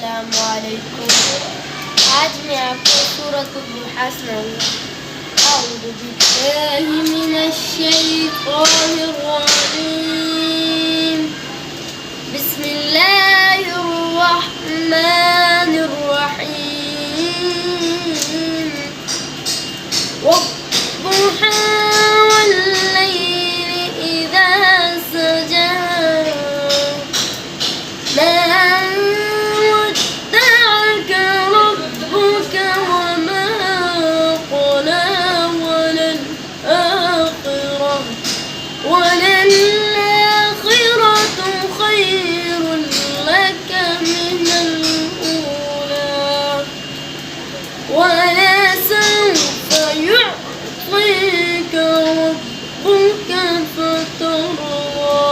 अस्सलाम वालेकुम। आज मैं आपको सूरतुल दुहा सुनाऊंगा। अऊज़ु बिल्लाहि मिनश शैतानिर रजीम। बिस्मिल्लाहिर रहमानिर रहीम। वद्दुहा वल्लैलि इज़ा सजा। وللآخرة خير لك من الأولى ولسوف يعطيك ربك فترضى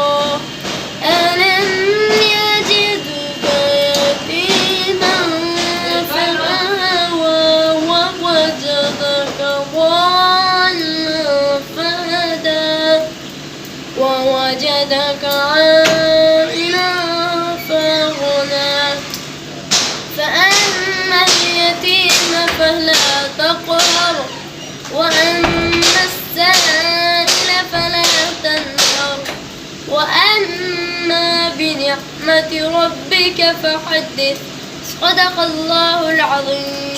ألم يجدك يتيما فآوى ووجدك ضالا فهدى ووجدك عائلا فأغنى فأما اليتيم فلا تقهر وأما السائل فلا تنهر وأما بنعمة ربك فحدث. صدق الله العظيم.